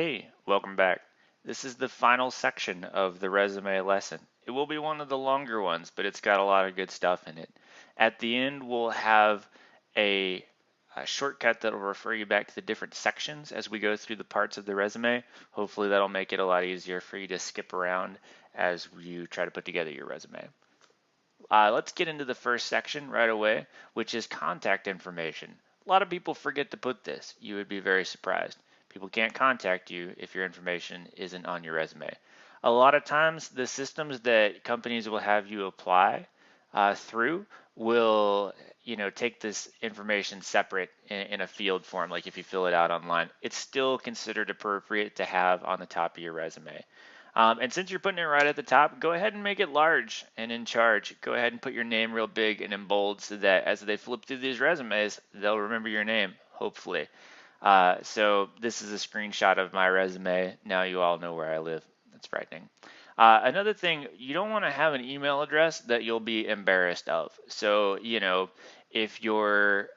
Hey, welcome back. This is the final section of the resume lesson. It will be one of the longer ones, but it's got a lot of good stuff in it. At the end, we'll have a, a shortcut that'll refer you back to the different sections as we go through the parts of the resume. Hopefully, that'll make it a lot easier for you to skip around as you try to put together your resume. Let's get into the first section right away, which is contact information. A lot of people forget to put this. You would be very surprised. People can't contact you if your information isn't on your resume. A lot of times, the systems that companies will have you apply through will, take this information separate in a field form. Like if you fill it out online, it's still considered appropriate to have on the top of your resume. And since you're putting it right at the top, go ahead and make it large and in charge. Go ahead and put your name real big and in bold so that as they flip through these resumes, they'll remember your name, hopefully. So this is a screenshot of my resume. Now you all know where I live. That's frightening. Another thing, you don't want to have an email address that you'll be embarrassed of. So, if your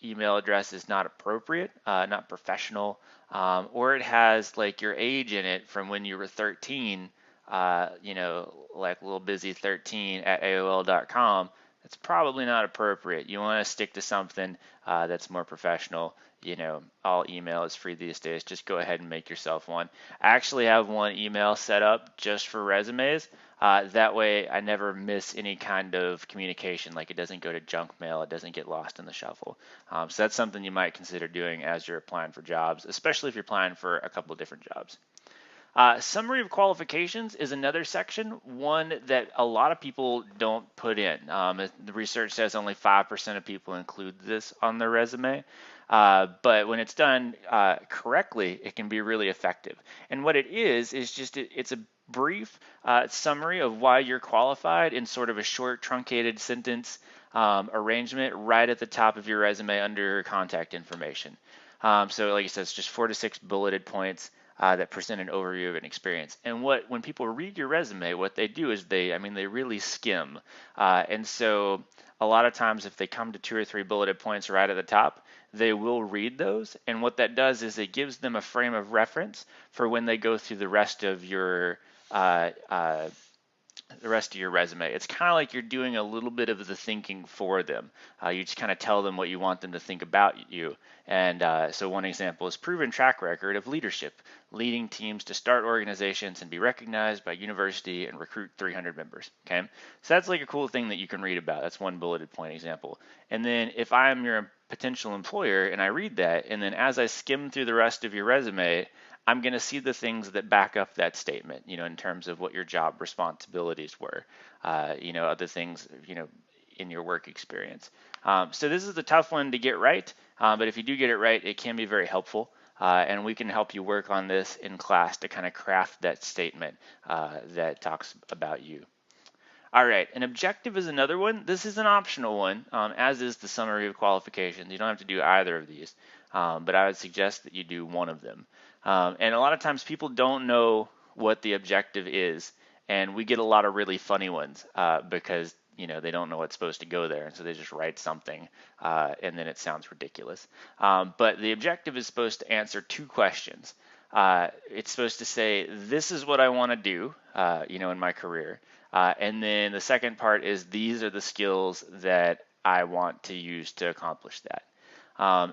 email address is not appropriate, not professional, or it has like your age in it from when you were 13, like little busy 13 at AOL.com, it's probably not appropriate. You want to stick to something that's more professional. All email is free these days. Just go ahead and make yourself one. I actually have one email set up just for resumes. That way I never miss any kind of communication, like it doesn't go to junk mail, it doesn't get lost in the shuffle. So that's something you might consider doing as you're applying for jobs, especially if you're applying for a couple of different jobs. Summary of qualifications is another section, one that a lot of people don't put in. The research says only 5% of people include this on their resume. But when it's done correctly, it can be really effective. And what it is just it's a brief summary of why you're qualified in sort of a short, truncated sentence arrangement right at the top of your resume under contact information. So like I said, it's just 4 to 6 bulleted points that present an overview of an experience. And when people read your resume, what they do is they really skim. And so a lot of times if they come to 2 or 3 bulleted points right at the top, they will read those. And what that does is it gives them a frame of reference for when they go through the rest of your resume. It's kind of like you're doing a little bit of the thinking for them. You just kind of tell them what you want them to think about you. And so one example is proven track record of leadership, leading teams to start organizations and be recognized by university and recruit 300 members. Okay, so that's like a cool thing that you can read about. That's one bulleted point example. And then if I'm your potential employer and I read that, and then as I skim through the rest of your resume, I'm going to see the things that back up that statement, in terms of what your job responsibilities were, other things, in your work experience. So this is a tough one to get right, but if you do get it right, it can be very helpful. And we can help you work on this in class to kind of craft that statement that talks about you. All right, an objective is another one. This is an optional one, as is the summary of qualifications. You don't have to do either of these, but I would suggest that you do one of them. And a lot of times people don't know what the objective is, and we get a lot of really funny ones because they don't know what's supposed to go there, and so they just write something, and then it sounds ridiculous. But the objective is supposed to answer 2 questions. It's supposed to say, this is what I want to do, in my career. And then the second part is, these are the skills that I want to use to accomplish that.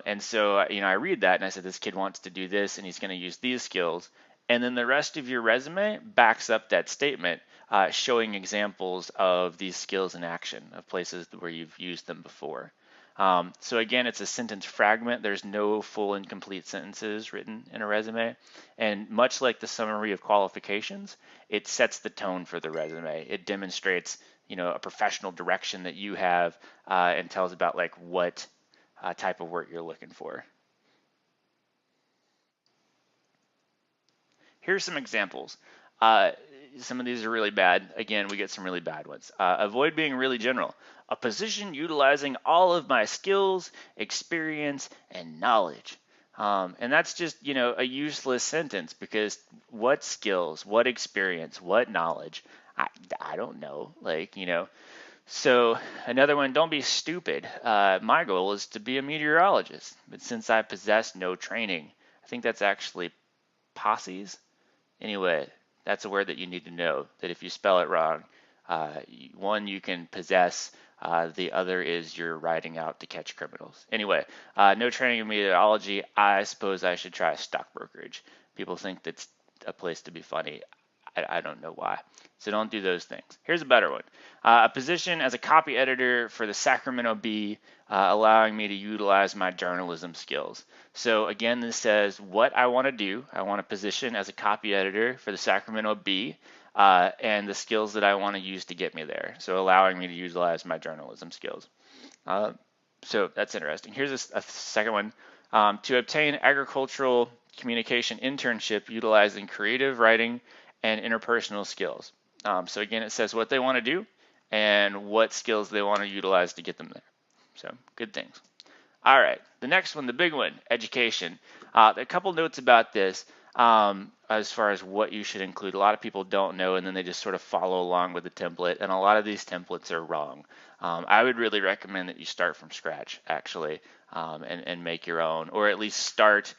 And so, I read that and I said, this kid wants to do this and he's going to use these skills. And then the rest of your resume backs up that statement, showing examples of these skills in action, of places where you've used them before. So again, it's a sentence fragment. There's no full and complete sentences written in a resume. And much like the summary of qualifications, it sets the tone for the resume. It demonstrates, a professional direction that you have, and tells about like what type of work you're looking for. Here's some examples. Some of these are really bad. Again, we get some really bad ones. Avoid being really general. A position utilizing all of my skills, experience, and knowledge. And that's just, a useless sentence, because what skills, what experience, what knowledge? I don't know. So another one, don't be stupid. My goal is to be a meteorologist, but since I possess no training, I think that's actually posses. Anyway, that's a word that you need to know, that if you spell it wrong, one, you can possess, the other is you're riding out to catch criminals. Anyway, no training in meteorology. I suppose I should try a stock brokerage. People think that's a place to be funny. I don't know why. So don't do those things. Here's a better one. A position as a copy editor for the Sacramento Bee, allowing me to utilize my journalism skills. So again, this says what I want to do. I want a position as a copy editor for the Sacramento Bee, and the skills that I want to use to get me there. So allowing me to utilize my journalism skills. So that's interesting. Here's a second one. To obtain agricultural communication internship utilizing creative writing and interpersonal skills. So again, it says what they want to do and what skills they want to utilize to get them there. So good things. All right, the next one, the big one, education. A couple notes about this as far as what you should include. A lot of people don't know, and then they just sort of follow along with the template, and a lot of these templates are wrong. I would really recommend that you start from scratch, actually, and make your own, or at least start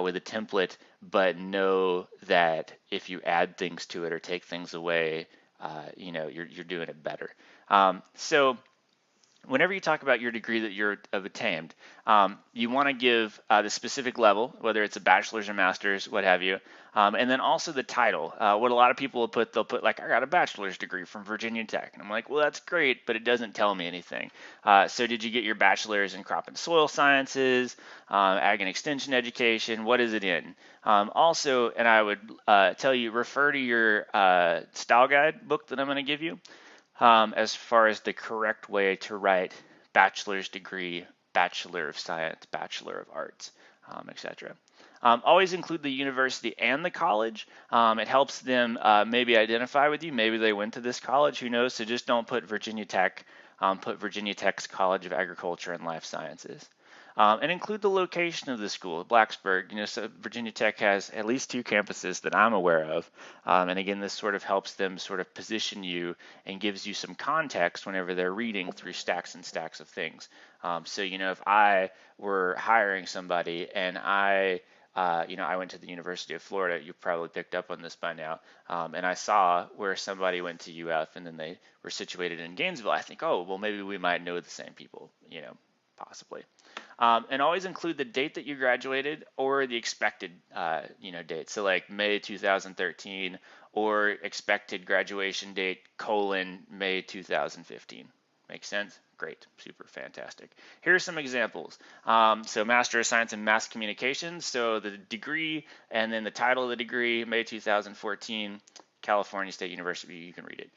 with a template, but know that if you add things to it or take things away, you're doing it better. So whenever you talk about your degree that you're obtained, you want to give the specific level, whether it's a bachelor's or master's, what have you, and then also the title. What a lot of people will put, they'll put like, I got a bachelor's degree from Virginia Tech. And I'm like, well, that's great, but it doesn't tell me anything. So did you get your bachelor's in crop and soil sciences, ag and extension education? What is it in? Also, and I would tell you, refer to your style guide book that I'm going to give you. As far as the correct way to write bachelor's degree, Bachelor of Science, Bachelor of Arts, etc. Always include the university and the college. It helps them maybe identify with you. Maybe they went to this college, who knows? So just don't put Virginia Tech, put Virginia Tech's College of Agriculture and Life Sciences. And include the location of the school, Blacksburg. So Virginia Tech has at least 2 campuses that I'm aware of. And again, this sort of helps them sort of position you and gives you some context whenever they're reading through stacks and stacks of things. So, if I were hiring somebody and I went to the University of Florida, you probably picked up on this by now, and I saw where somebody went to UF and then they were situated in Gainesville. I think, oh, well, maybe we might know the same people, possibly. And always include the date that you graduated or the expected, date. So like May 2013 or expected graduation date, May 2015. Makes sense? Great, super fantastic. Here are some examples. So Master of Science in Mass Communications. So the degree and then the title of the degree, May 2014, California State University, you can read it.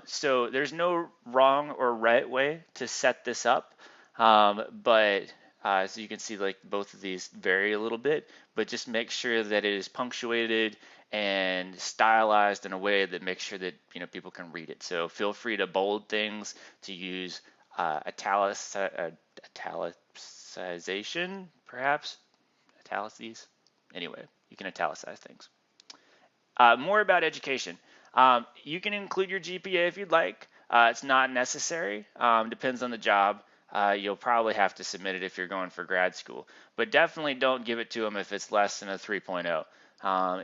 So there's no wrong or right way to set this up. But so you can see like both of these vary a little bit, but just make sure that it is punctuated and stylized in a way that makes sure that people can read it. So feel free to bold things, to use italicization, perhaps, italices. Anyway, you can italicize things. More about education. You can include your GPA if you'd like. It's not necessary. Depends on the job. You'll probably have to submit it if you're going for grad school, but definitely don't give it to them if it's less than a 3.0.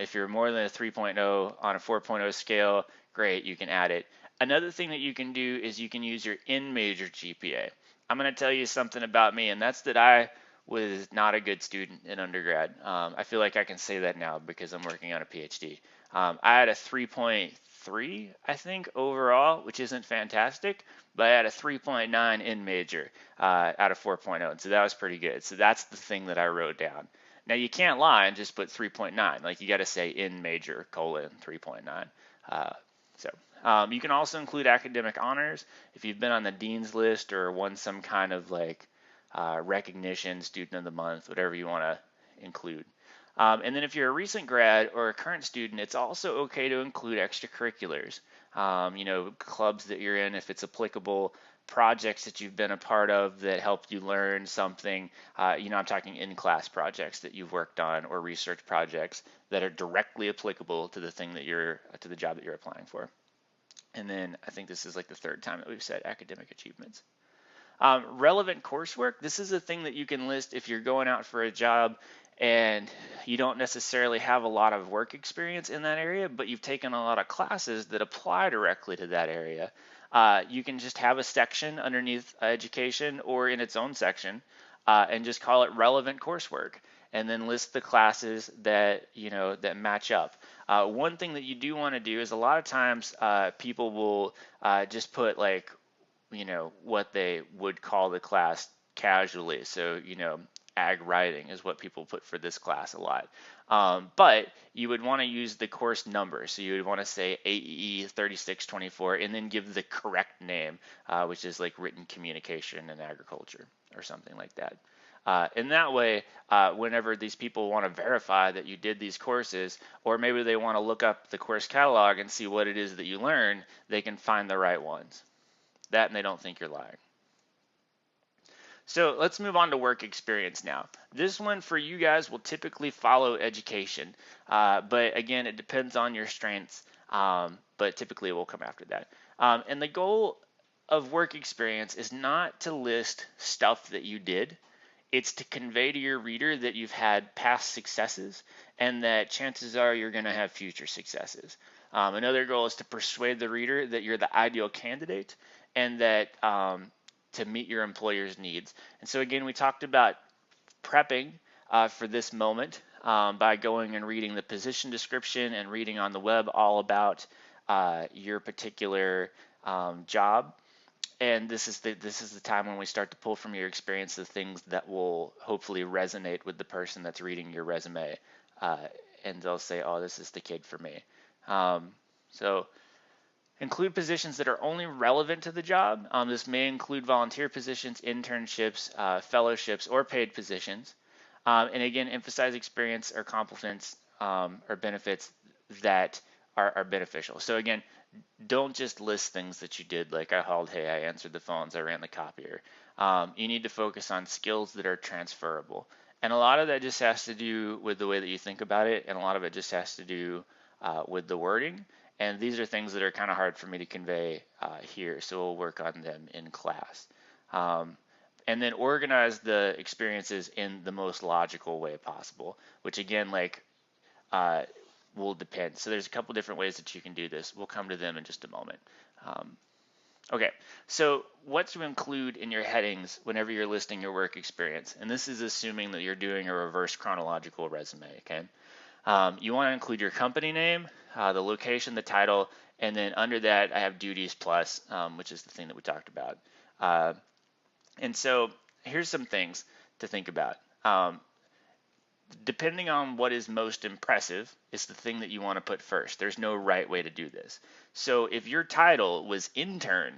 If you're more than a 3.0 on a 4.0 scale, great, you can add it. Another thing that you can do is you can use your in-major GPA. I'm going to tell you something about me, and that's that I was not a good student in undergrad. I feel like I can say that now because I'm working on a PhD. I had a 3.3, I think, overall, which isn't fantastic, but I had a 3.9 in major out of 4.0, and so that was pretty good. So that's the thing that I wrote down. Now you can't lie and just put 3.9. Like you got to say in major, 3.9. You can also include academic honors if you've been on the dean's list or won some kind of like recognition, student of the month, whatever you want to include. And then if you're a recent grad or a current student, it's also okay to include extracurriculars, clubs that you're in if it's applicable, projects that you've been a part of that helped you learn something. I'm talking in-class projects that you've worked on or research projects that are directly applicable to the thing that to the job that you're applying for. And then I think this is like the 3rd time that we've said academic achievements. Relevant coursework. This is a thing that you can list if you're going out for a job and you don't necessarily have a lot of work experience in that area, but you've taken a lot of classes that apply directly to that area, you can just have a section underneath education or in its own section, and just call it relevant coursework, and then list the classes that that match up. One thing that you do want to do is a lot of times people will just put like what they would call the class casually. So, ag writing is what people put for this class a lot. But you would want to use the course number. So you would want to say AE 3624 and then give the correct name, which is like written communication in agriculture or something like that. And that way, whenever these people want to verify that you did these courses, or maybe they want to look up the course catalog and see what it is that you learn, they can find the right ones. That and they don't think you're lying. So let's move on to work experience now. This one for you guys will typically follow education, but again, it depends on your strengths, but typically it will come after that. And the goal of work experience is not to list stuff that you did. It's to convey to your reader that you've had past successes and that chances are you're going to have future successes. Another goal is to persuade the reader that you're the ideal candidate and that to meet your employer's needs. And so again, we talked about prepping for this moment by going and reading the position description and reading on the web all about your particular job. And this is the time when we start to pull from your experience the things that will hopefully resonate with the person that's reading your resume, and they'll say, "Oh, this is the kid for me." So include positions that are only relevant to the job. This may include volunteer positions, internships, fellowships, or paid positions. And again, emphasize experience or compliments or benefits that are beneficial. So again, don't just list things that you did, like I hauled hay, I answered the phones, I ran the copier. You need to focus on skills that are transferable. And a lot of that just has to do with the way that you think about it, and a lot of it just has to do with the wording. And these are things that are kind of hard for me to convey here, so we'll work on them in class. And then organize the experiences in the most logical way possible, which again, will depend. So there's a couple different ways that you can do this. We'll come to them in just a moment. Okay, so what to include in your headings whenever you're listing your work experience? And this is assuming that you're doing a reverse chronological resume, okay? You want to include your company name, the location, the title, and then under that I have duties plus, which is the thing that we talked about. And so here's some things to think about. Depending on what is most impressive is the thing that you want to put first. There's no right way to do this. So if your title was intern,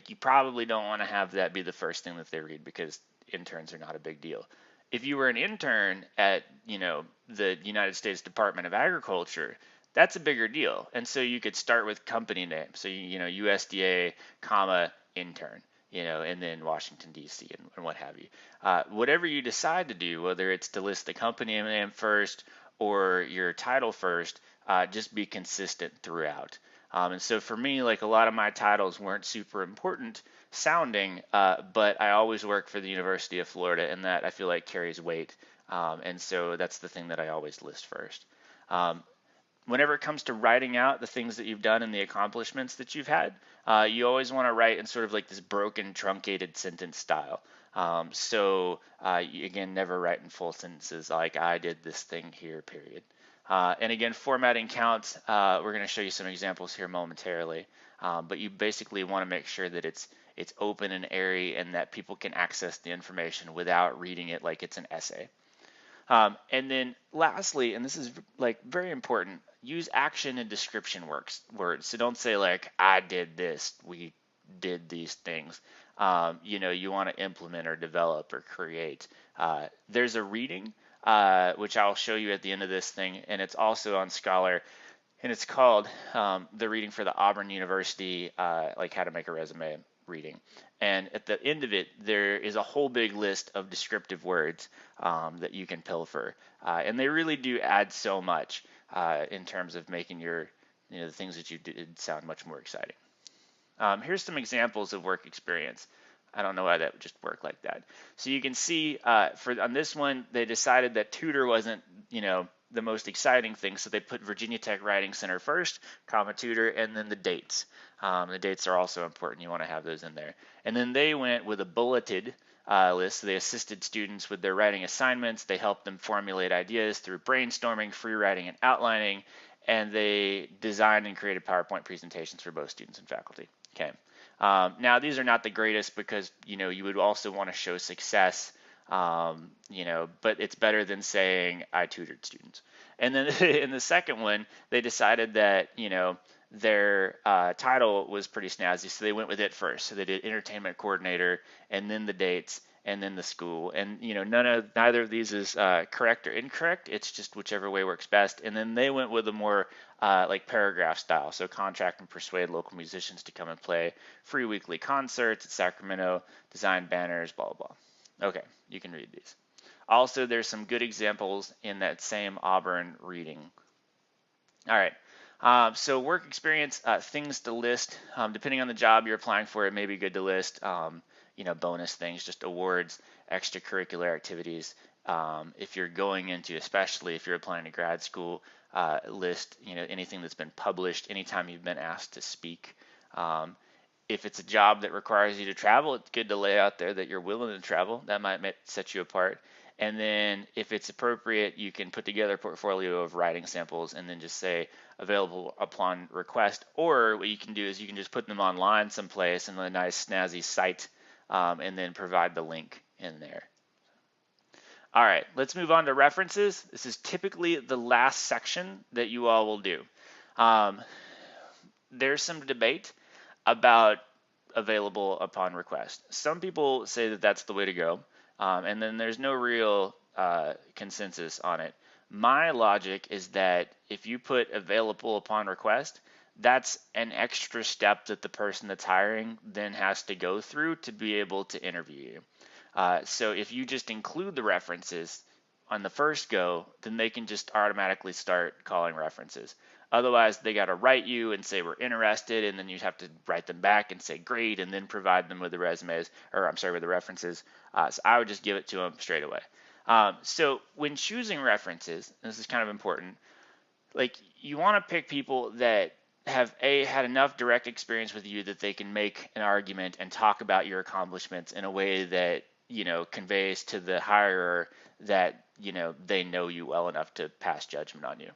you probably don't want to have that be the first thing that they read because interns are not a big deal. If you were an intern at, the United States Department of Agriculture, that's a bigger deal. And so you could start with company name. So, USDA, comma, intern, and then Washington, D.C. and what have you. Whatever you decide to do, whether it's to list the company name first or your title first, just be consistent throughout. And so for me, a lot of my titles weren't super important sounding, but I always work for the University of Florida, and that I feel like carries weight. And so that's the thing that I always list first. Whenever it comes to writing out the things that you've done and the accomplishments that you've had, you always want to write in sort of like this broken, truncated sentence style. Again, never write in full sentences like I did this thing here, period. And again, formatting counts. We're going to show you some examples here momentarily, but you basically want to make sure that it's open and airy and that people can access the information without reading it like it's an essay. And then lastly, and this is very important, use action and description words. So don't say I did this, we did these things. You want to implement or develop or create. There's a reading, which I'll show you at the end of this thing, and it's also on Scholar, and it's called the reading for the Auburn University, how to make a resume reading. And at the end of it, there is a whole big list of descriptive words that you can pilfer. And they really do add so much in terms of making the things that you did sound much more exciting. Here's some examples of work experience. I don't know why that would just work like that. So you can see on this one, they decided that tutor wasn't, the most exciting thing. So they put Virginia Tech Writing Center first, comma tutor, and then the dates. The dates are also important. You want to have those in there. And then they went with a bulleted list. So they assisted students with their writing assignments. They helped them formulate ideas through brainstorming, free writing, and outlining. And they designed and created PowerPoint presentations for both students and faculty. Okay. Now, these are not the greatest because, you would also want to show success, but it's better than saying I tutored students. And then in the second one, they decided that, their title was pretty snazzy, so they went with it first. So they did entertainment coordinator, and then the dates, and then the school. And neither of these is correct or incorrect. It's just whichever way works best. And then they went with a more like paragraph style. So contract and persuade local musicians to come and play, free weekly concerts at Sacramento, design banners, blah blah blah. Okay, you can read these. Also, there's some good examples in that same Auburn reading. All right. So work experience, things to list, depending on the job you're applying for, it may be good to list, bonus things, just awards, extracurricular activities. If you're going into, especially if you're applying to grad school, list, anything that's been published, anytime you've been asked to speak. If it's a job that requires you to travel, it's good to lay out there that you're willing to travel. That might set you apart. And then if it's appropriate, you can put together a portfolio of writing samples and then just say available upon request. Or what you can do is you can just put them online someplace in a nice snazzy site and then provide the link in there. All right, let's move on to references. This is typically the last section that you all will do. There's some debate about available upon request. Some people say that that's the way to go. And then there's no real consensus on it. My logic is that if you put available upon request, that's an extra step that the person that's hiring then has to go through to be able to interview you. So if you just include the references on the first go, then they can just automatically start calling references. Otherwise, they got to write you and say we're interested, and then you'd have to write them back and say great, and then provide them with the resumes, with the references. So I would just give it to them straight away. So when choosing references, this is kind of important. Like you want to pick people that have had enough direct experience with you that they can make an argument and talk about your accomplishments in a way that conveys to the hirer that they know you well enough to pass judgment on you.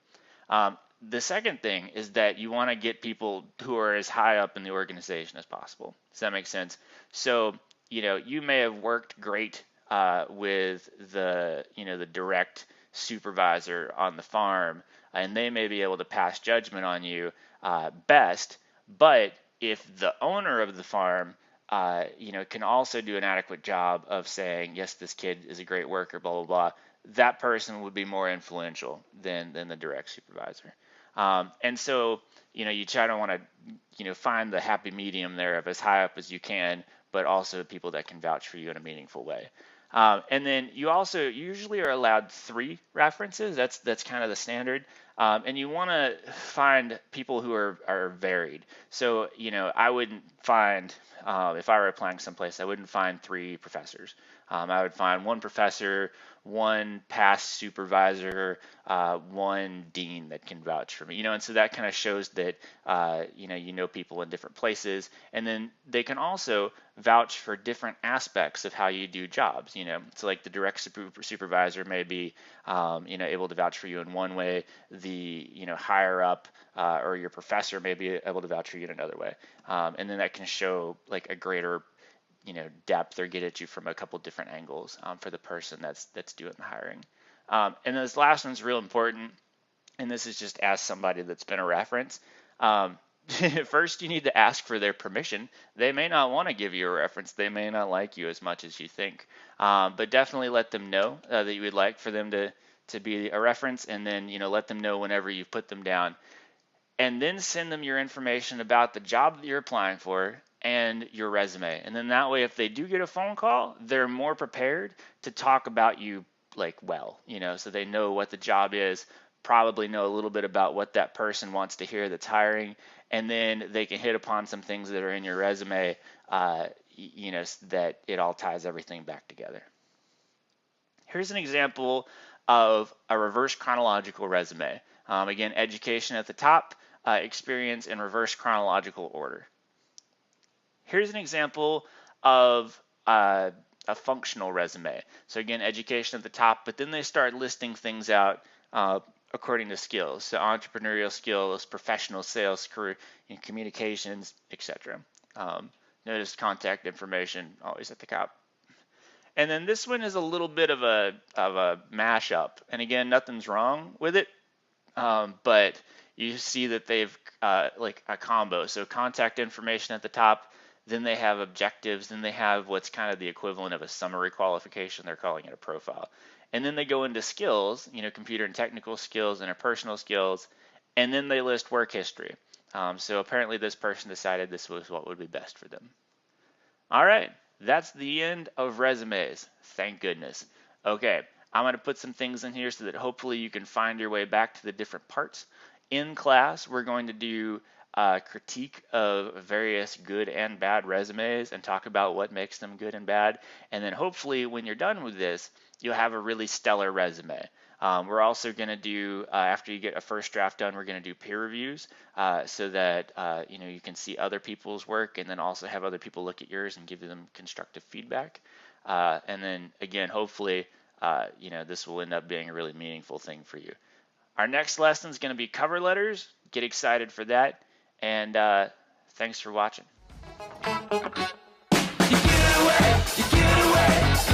The second thing is that you want to get people who are as high up in the organization as possible. Does that make sense? So, you may have worked great with the direct supervisor on the farm, and they may be able to pass judgment on you best. But if the owner of the farm, can also do an adequate job of saying, yes, this kid is a great worker, blah, blah, blah, that person would be more influential than the direct supervisor. And so, you try to want to, find the happy medium there of as high up as you can, but also people that can vouch for you in a meaningful way. And then you also usually are allowed 3 references. That's kind of the standard. And you want to find people who are varied. So, I wouldn't find, if I were applying someplace, I wouldn't find 3 professors. I would find 1 professor, 1 past supervisor, 1 dean that can vouch for me, and so that kind of shows that, people in different places, and then they can also vouch for different aspects of how you do jobs, so like the direct supervisor may be, able to vouch for you in one way, the, higher up, or your professor may be able to vouch for you in another way, and then that can show like a greater depth or get at you from a couple different angles for the person that's doing the hiring. And this last one's real important, and this is just as somebody that's been a reference. First, you need to ask for their permission. They may not want to give you a reference. They may not like you as much as you think, but definitely let them know that you would like for them to be a reference, and then let them know whenever you put them down, and then send them your information about the job that you're applying for and your resume. And then that way, if they do get a phone call, they're more prepared to talk about you so they know what the job is, probably know a little bit about what that person wants to hear that's hiring, and then they can hit upon some things that are in your resume, that it all ties everything back together. Here's an example of a reverse chronological resume. Again, education at the top, experience in reverse chronological order. Here's an example of a functional resume. So again, education at the top, but then they start listing things out according to skills. So entrepreneurial skills, professional sales, career, communications, etc. Notice contact information always at the top. And then this one is a little bit of a mashup. And again, nothing's wrong with it, but you see that they've like a combo. So contact information at the top, then they have objectives, then they have what's kind of the equivalent of a summary qualification. They're calling it a profile. And then they go into skills, computer and technical skills, interpersonal skills, and then they list work history. So apparently this person decided this was what would be best for them. All right, that's the end of resumes. Thank goodness. Okay, I'm going to put some things in here so that hopefully you can find your way back to the different parts. In class, we're going to do a critique of various good and bad resumes and talk about what makes them good and bad. And then hopefully when you're done with this, you'll have a really stellar resume. We're also going to do, after you get a first draft done, we're going to do peer reviews so that you can see other people's work and then also have other people look at yours and give them constructive feedback. And then again, hopefully, this will end up being a really meaningful thing for you. Our next lesson is going to be cover letters. Get excited for that. And thanks for watching. You get away, you get away.